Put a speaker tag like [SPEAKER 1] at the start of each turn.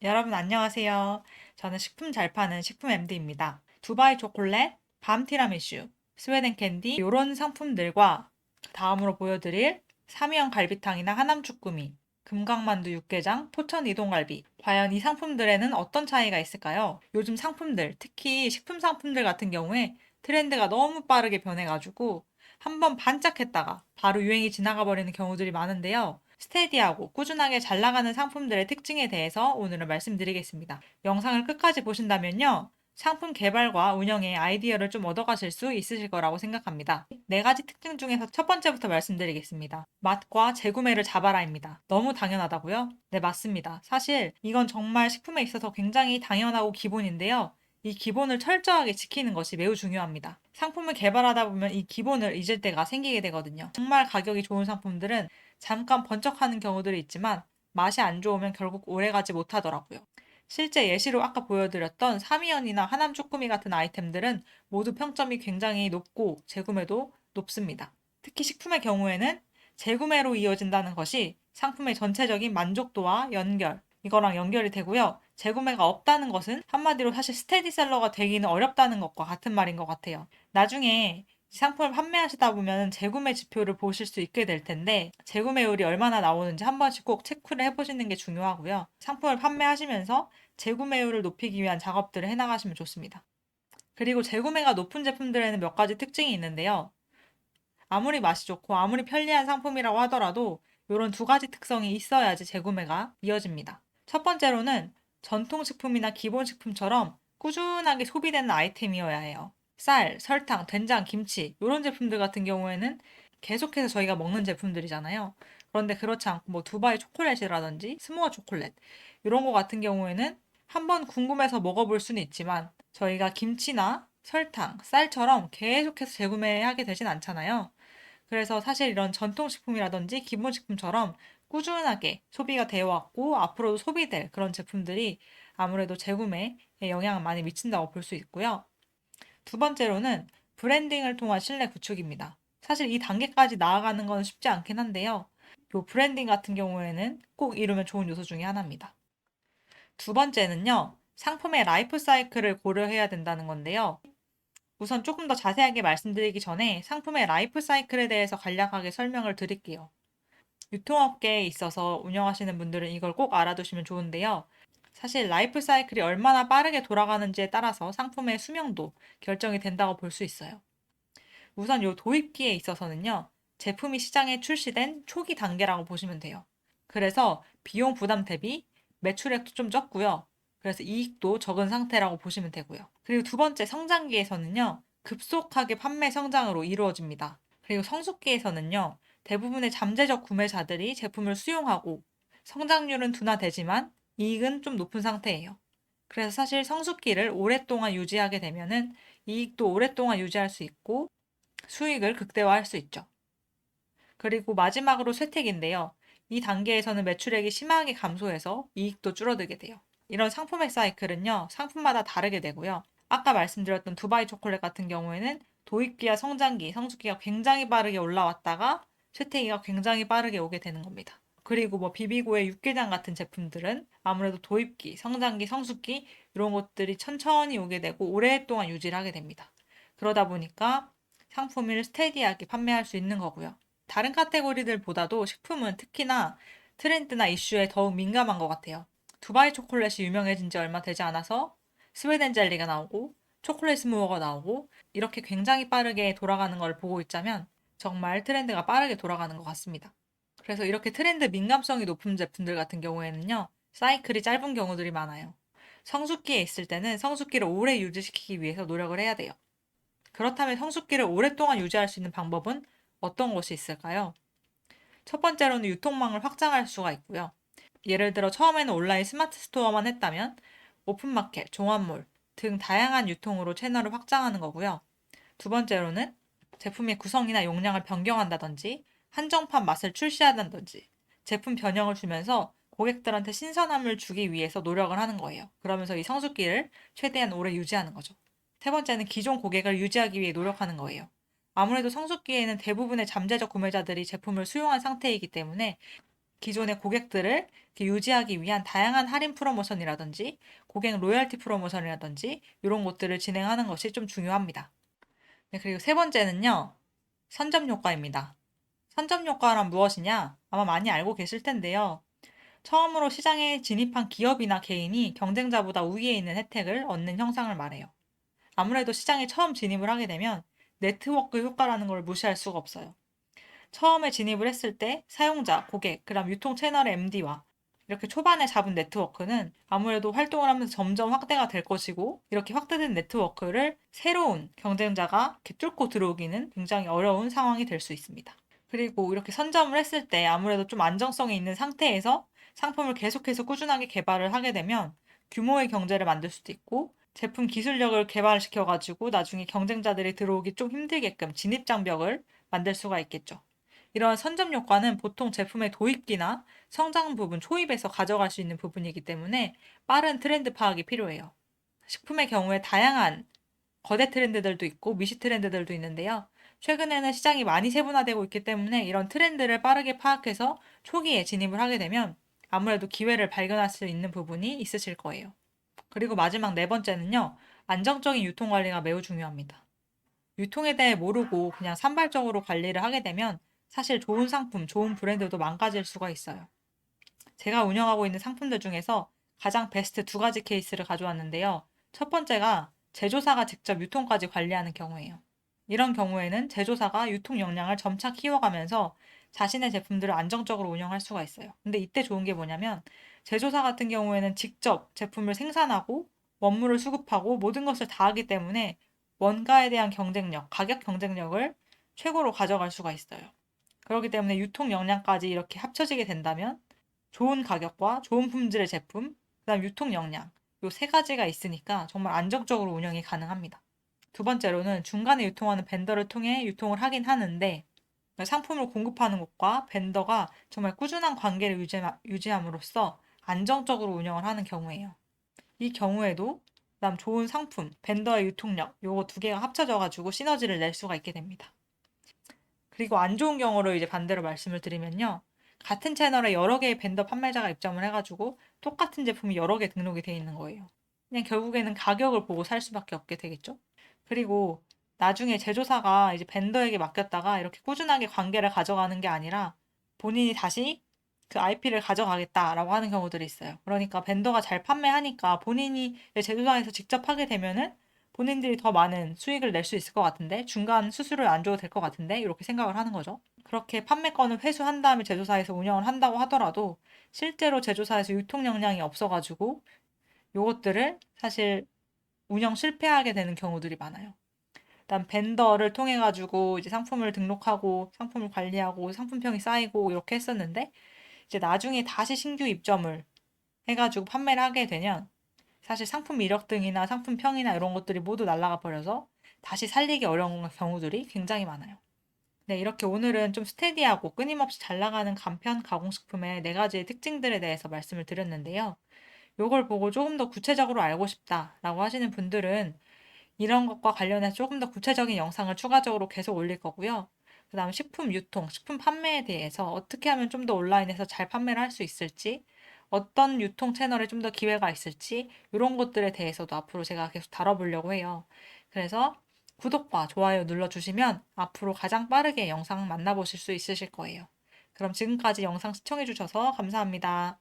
[SPEAKER 1] 여러분 안녕하세요. 저는 식품 잘 파는 식품 MD입니다. 두바이 초콜릿, 밤 티라미슈, 스웨덴 캔디 이런 상품들과 다음으로 보여드릴 삼형 갈비탕이나 하남 쭈꾸미, 금강만두 육개장, 포천 이동갈비. 과연 이 상품들에는 어떤 차이가 있을까요? 요즘 상품들, 특히 식품 상품들 같은 경우에 트렌드가 너무 빠르게 변해가지고 한번 반짝했다가 바로 유행이 지나가 버리는 경우들이 많은데요. 스테디하고 꾸준하게 잘 나가는 상품들의 특징에 대해서 오늘은 말씀드리겠습니다. 영상을 끝까지 보신다면요. 상품 개발과 운영에 아이디어를 좀 얻어가실 수 있으실 거라고 생각합니다. 네 가지 특징 중에서 첫 번째부터 말씀드리겠습니다. 맛과 재구매를 잡아라입니다. 너무 당연하다고요? 네, 맞습니다. 사실 이건 정말 식품에 있어서 굉장히 당연하고 기본인데요. 이 기본을 철저하게 지키는 것이 매우 중요합니다. 상품을 개발하다 보면 이 기본을 잊을 때가 생기게 되거든요. 정말 가격이 좋은 상품들은 잠깐 번쩍하는 경우들이 있지만 맛이 안 좋으면 결국 오래가지 못하더라고요. 실제 예시로 아까 보여드렸던 사미연이나 하남 쭈꾸미 같은 아이템들은 모두 평점이 굉장히 높고 재구매도 높습니다. 특히 식품의 경우에는 재구매로 이어진다는 것이 상품의 전체적인 만족도와 이거랑 연결이 되고요. 재구매가 없다는 것은 한마디로 사실 스테디셀러가 되기는 어렵다는 것과 같은 말인 것 같아요. 나중에 이 상품을 판매하시다 보면 재구매 지표를 보실 수 있게 될 텐데 재구매율이 얼마나 나오는지 한 번씩 꼭 체크를 해보시는 게 중요하고요. 상품을 판매하시면서 재구매율을 높이기 위한 작업들을 해나가시면 좋습니다. 그리고 재구매가 높은 제품들에는 몇 가지 특징이 있는데요. 아무리 맛이 좋고 아무리 편리한 상품이라고 하더라도 이런 두 가지 특성이 있어야지 재구매가 이어집니다. 첫 번째로는 전통식품이나 기본식품처럼 꾸준하게 소비되는 아이템이어야 해요. 쌀, 설탕, 된장, 김치 이런 제품들 같은 경우에는 계속해서 저희가 먹는 제품들이잖아요. 그런데 그렇지 않고 뭐 두바이 초콜릿이라든지 스모어 초콜릿 이런 거 같은 경우에는 한번 궁금해서 먹어볼 수는 있지만 저희가 김치나 설탕, 쌀처럼 계속해서 재구매하게 되진 않잖아요. 그래서 사실 이런 전통식품이라든지 기본식품처럼 꾸준하게 소비가 되어 왔고 앞으로도 소비될 그런 제품들이 아무래도 재구매에 영향을 많이 미친다고 볼 수 있고요. 두 번째로는 브랜딩을 통한 신뢰 구축입니다. 사실 이 단계까지 나아가는 건 쉽지 않긴 한데요. 이 브랜딩 같은 경우에는 꼭 이루면 좋은 요소 중에 하나입니다. 두 번째는요, 상품의 라이프 사이클을 고려해야 된다는 건데요. 우선 조금 더 자세하게 말씀드리기 전에 상품의 라이프 사이클에 대해서 간략하게 설명을 드릴게요. 유통업계에 있어서 운영하시는 분들은 이걸 꼭 알아두시면 좋은데요. 사실 라이프 사이클이 얼마나 빠르게 돌아가는지에 따라서 상품의 수명도 결정이 된다고 볼 수 있어요. 우선 이 도입기에 있어서는요. 제품이 시장에 출시된 초기 단계라고 보시면 돼요. 그래서 비용 부담 대비 매출액도 좀 적고요. 그래서 이익도 적은 상태라고 보시면 되고요. 그리고 두 번째 성장기에서는요. 급속하게 판매 성장으로 이루어집니다. 그리고 성숙기에서는요. 대부분의 잠재적 구매자들이 제품을 수용하고 성장률은 둔화되지만 이익은 좀 높은 상태예요. 그래서 사실 성숙기를 오랫동안 유지하게 되면은 이익도 오랫동안 유지할 수 있고 수익을 극대화할 수 있죠. 그리고 마지막으로 쇠퇴기인데요. 이 단계에서는 매출액이 심하게 감소해서 이익도 줄어들게 돼요. 이런 상품의 사이클은요, 상품마다 다르게 되고요. 아까 말씀드렸던 두바이 초콜릿 같은 경우에는 도입기와 성장기, 성숙기가 굉장히 빠르게 올라왔다가 쇠퇴기가 굉장히 빠르게 오게 되는 겁니다. 그리고 뭐 비비고의 육개장 같은 제품들은 아무래도 도입기, 성장기, 성숙기 이런 것들이 천천히 오게 되고 오랫동안 유지를 하게 됩니다. 그러다 보니까 상품을 스테디하게 판매할 수 있는 거고요. 다른 카테고리들보다도 식품은 특히나 트렌드나 이슈에 더욱 민감한 것 같아요. 두바이 초콜릿이 유명해진 지 얼마 되지 않아서 스웨덴 젤리가 나오고 초콜릿 스무어가 나오고 이렇게 굉장히 빠르게 돌아가는 걸 보고 있자면 정말 트렌드가 빠르게 돌아가는 것 같습니다. 그래서 이렇게 트렌드 민감성이 높은 제품들 같은 경우에는요, 사이클이 짧은 경우들이 많아요. 성숙기에 있을 때는 성숙기를 오래 유지시키기 위해서 노력을 해야 돼요. 그렇다면 성숙기를 오랫동안 유지할 수 있는 방법은 어떤 것이 있을까요? 첫 번째로는 유통망을 확장할 수가 있고요. 예를 들어 처음에는 온라인 스마트 스토어만 했다면 오픈마켓, 종합몰 등 다양한 유통으로 채널을 확장하는 거고요. 두 번째로는 제품의 구성이나 용량을 변경한다든지 한정판 맛을 출시한다든지 제품 변형을 주면서 고객들한테 신선함을 주기 위해서 노력을 하는 거예요. 그러면서 이 성숙기를 최대한 오래 유지하는 거죠. 세 번째는 기존 고객을 유지하기 위해 노력하는 거예요. 아무래도 성숙기에는 대부분의 잠재적 구매자들이 제품을 수용한 상태이기 때문에 기존의 고객들을 이렇게 유지하기 위한 다양한 할인 프로모션이라든지 고객 로열티 프로모션이라든지 이런 것들을 진행하는 것이 좀 중요합니다. 네, 그리고 세 번째는요. 선점 효과입니다. 선점 효과란 무엇이냐? 아마 많이 알고 계실 텐데요. 처음으로 시장에 진입한 기업이나 개인이 경쟁자보다 우위에 있는 혜택을 얻는 형상을 말해요. 아무래도 시장에 처음 진입을 하게 되면 네트워크 효과라는 걸 무시할 수가 없어요. 처음에 진입을 했을 때 사용자, 고객, 그다음 유통 채널의 MD와 이렇게 초반에 잡은 네트워크는 아무래도 활동을 하면서 점점 확대가 될 것이고 이렇게 확대된 네트워크를 새로운 경쟁자가 이렇게 뚫고 들어오기는 굉장히 어려운 상황이 될 수 있습니다. 그리고 이렇게 선점을 했을 때 아무래도 좀 안정성이 있는 상태에서 상품을 계속해서 꾸준하게 개발을 하게 되면 규모의 경제를 만들 수도 있고 제품 기술력을 개발시켜가지고 나중에 경쟁자들이 들어오기 좀 힘들게끔 진입장벽을 만들 수가 있겠죠. 이러한 선점 효과는 보통 제품의 도입기나 성장 부분, 초입에서 가져갈 수 있는 부분이기 때문에 빠른 트렌드 파악이 필요해요. 식품의 경우에 다양한 거대 트렌드들도 있고 미시 트렌드들도 있는데요. 최근에는 시장이 많이 세분화되고 있기 때문에 이런 트렌드를 빠르게 파악해서 초기에 진입을 하게 되면 아무래도 기회를 발견할 수 있는 부분이 있으실 거예요. 그리고 마지막 네 번째는요. 안정적인 유통 관리가 매우 중요합니다. 유통에 대해 모르고 그냥 산발적으로 관리를 하게 되면 사실 좋은 상품, 좋은 브랜드도 망가질 수가 있어요. 제가 운영하고 있는 상품들 중에서 가장 베스트 두 가지 케이스를 가져왔는데요. 첫 번째가 제조사가 직접 유통까지 관리하는 경우예요. 이런 경우에는 제조사가 유통 역량을 점차 키워가면서 자신의 제품들을 안정적으로 운영할 수가 있어요. 근데 이때 좋은 게 뭐냐면 제조사 같은 경우에는 직접 제품을 생산하고 원물을 수급하고 모든 것을 다 하기 때문에 원가에 대한 경쟁력, 가격 경쟁력을 최고로 가져갈 수가 있어요. 그렇기 때문에 유통 역량까지 이렇게 합쳐지게 된다면 좋은 가격과 좋은 품질의 제품, 그다음 유통 역량, 요 세 가지가 있으니까 정말 안정적으로 운영이 가능합니다. 두 번째로는 중간에 유통하는 벤더를 통해 유통을 하긴 하는데 상품을 공급하는 곳과 벤더가 정말 꾸준한 관계를 유지함으로써 안정적으로 운영을 하는 경우예요. 이 경우에도 그다음 좋은 상품, 벤더의 유통력, 요거 두 개가 합쳐져가지고 시너지를 낼 수가 있게 됩니다. 그리고 안 좋은 경우로 이제 반대로 말씀을 드리면요. 같은 채널에 여러 개의 벤더 판매자가 입점을 해가지고 똑같은 제품이 여러 개 등록이 돼 있는 거예요. 그냥 결국에는 가격을 보고 살 수밖에 없게 되겠죠. 그리고 나중에 제조사가 이제 벤더에게 맡겼다가 이렇게 꾸준하게 관계를 가져가는 게 아니라 본인이 다시 그 IP를 가져가겠다라고 하는 경우들이 있어요. 그러니까 벤더가 잘 판매하니까 본인이 제조사에서 직접 하게 되면은 본인들이 더 많은 수익을 낼 수 있을 것 같은데 중간 수수료를 안 줘도 될 것 같은데 이렇게 생각을 하는 거죠. 그렇게 판매권을 회수한 다음에 제조사에서 운영을 한다고 하더라도 실제로 제조사에서 유통 역량이 없어가지고 요것들을 사실 운영 실패하게 되는 경우들이 많아요. 일단 벤더를 통해 가지고 이제 상품을 등록하고 상품을 관리하고 상품평이 쌓이고 이렇게 했었는데 이제 나중에 다시 신규 입점을 해가지고 판매를 하게 되면 사실 상품 이력 등이나 상품평이나 이런 것들이 모두 날아가 버려서 다시 살리기 어려운 경우들이 굉장히 많아요. 네, 이렇게 오늘은 좀 스테디하고 끊임없이 잘 나가는 간편 가공식품의 네 가지의 특징들에 대해서 말씀을 드렸는데요. 요걸 보고 조금 더 구체적으로 알고 싶다라고 하시는 분들은 이런 것과 관련해서 조금 더 구체적인 영상을 추가적으로 계속 올릴 거고요. 그다음 식품 유통, 식품 판매에 대해서 어떻게 하면 좀 더 온라인에서 잘 판매를 할 수 있을지, 어떤 유통 채널에 좀 더 기회가 있을지, 이런 것들에 대해서도 앞으로 제가 계속 다뤄보려고 해요. 그래서 구독과 좋아요 눌러주시면 앞으로 가장 빠르게 영상 만나보실 수 있으실 거예요. 그럼 지금까지 영상 시청해주셔서 감사합니다.